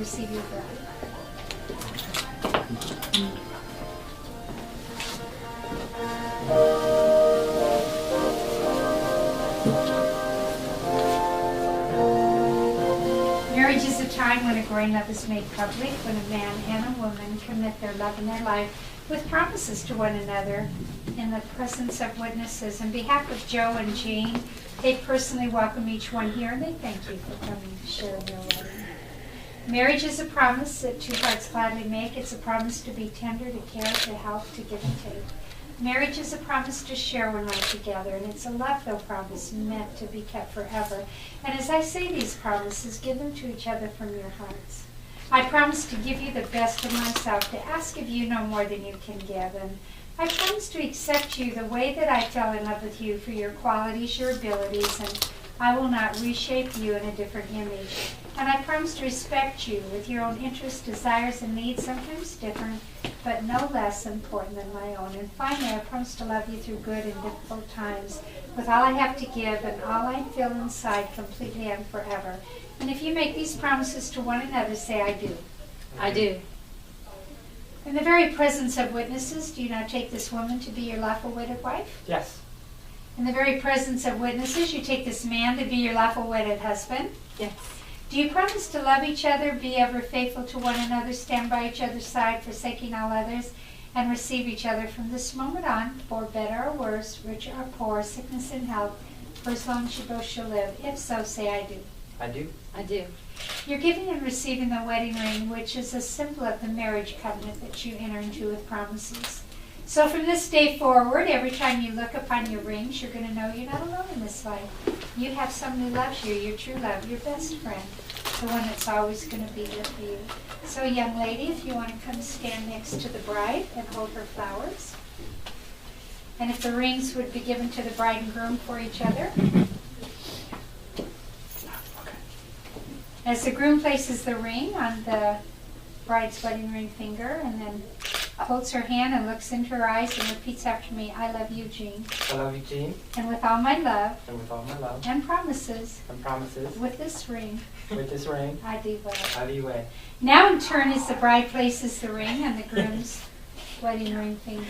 receive your bride. Marriage is a time when a growing love is made public, when a man and a woman commit their love and their life with promises to one another in the presence of witnesses. On behalf of Joe and Jean, they personally welcome each one here, and they thank you for coming to share their wedding. Marriage is a promise that two hearts gladly make. It's a promise to be tender, to care, to help, to give and take. Marriage is a promise to share one life together, and it's a love-though promise meant to be kept forever. And as I say these promises, give them to each other from your hearts. I promise to give you the best of myself, to ask of you no more than you can give. And I promise to accept you the way that I fell in love with you for your qualities, your abilities, and I will not reshape you in a different image. And I promise to respect you with your own interests, desires, and needs, sometimes different, but no less important than my own. And finally, I promise to love you through good and difficult times, with all I have to give and all I feel inside, completely and forever. And if you make these promises to one another, say, I do. I do. In the very presence of witnesses, do you now take this woman to be your lawful wedded wife? Yes. In the very presence of witnesses, you take this man to be your lawful wedded husband? Yes. Do you promise to love each other, be ever faithful to one another, stand by each other's side, forsaking all others, and receive each other from this moment on, for better or worse, rich or poor, sickness and health, for as long as you both shall live? If so, say, I do. I do. I do. You're giving and receiving the wedding ring, which is a symbol of the marriage covenant that you enter into with promises. So from this day forward, every time you look upon your rings, you're going to know you're not alone in this life. You have someone who loves you, your true love, your best friend, the one that's always going to be there for you. So young lady, if you want to come stand next to the bride and hold her flowers. And if the rings would be given to the bride and groom for each other. As the groom places the ring on the bride's wedding ring finger and then holds her hand and looks into her eyes and repeats after me, I love you, Jean. I love you, Jean. And with all my love. And with all my love. And promises. And promises. With this ring. With this ring. I do wed. I do wed. Now in turn, as the bride places the ring on the groom's wedding ring finger,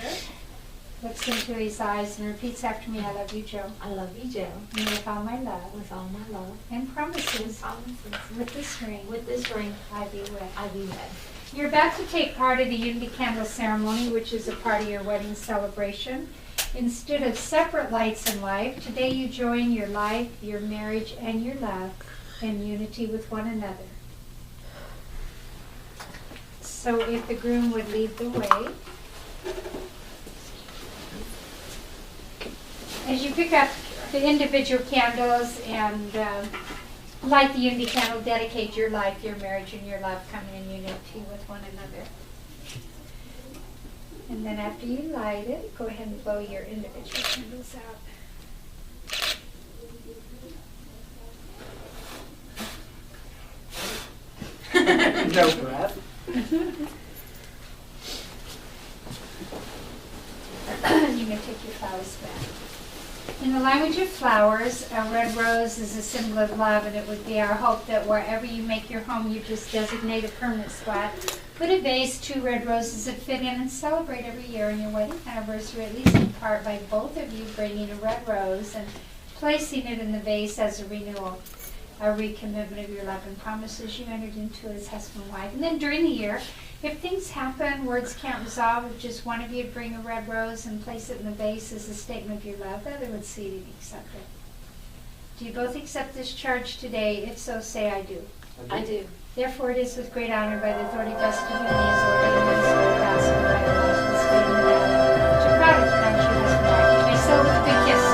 looks into his eyes and repeats after me, I love you, Joe. I love you, Joe. And with all my love. With all my love. And promises. And promises. With this ring. With this ring. I do wed. I do wed. You're about to take part of the Unity Candle ceremony, which is a part of your wedding celebration. Instead of separate lights in life, today you join your life, your marriage, and your love in unity with one another. So if the groom would lead the way. As you pick up the individual candles and light the unity candle, dedicate your life, your marriage, and your love coming in unity with one another. And then after you light it, go ahead and blow your individual candles out. No breath. You may take your flowers back. In the language of flowers, a red rose is a symbol of love, and it would be our hope that wherever you make your home, you just designate a permanent spot. Put a vase, 2 red roses that fit in, and celebrate every year on your wedding anniversary, at least in part by both of you bringing a red rose and placing it in the vase as a renewal, a recommitment of your love and promises you entered into as husband and wife. And then during the year, if things happen, words can't resolve, if just one of you would bring a red rose and place it in the vase as a statement of your love, the other would see it and accept it. Do you both accept this charge today? If so, say I do. I do. Therefore it is with great honor by the authority vested in me as ordained by the Spirit of God, so by the husband's faith and death, which I'm proud of to pronounce you husband and wife. You may celebrate with a good kiss.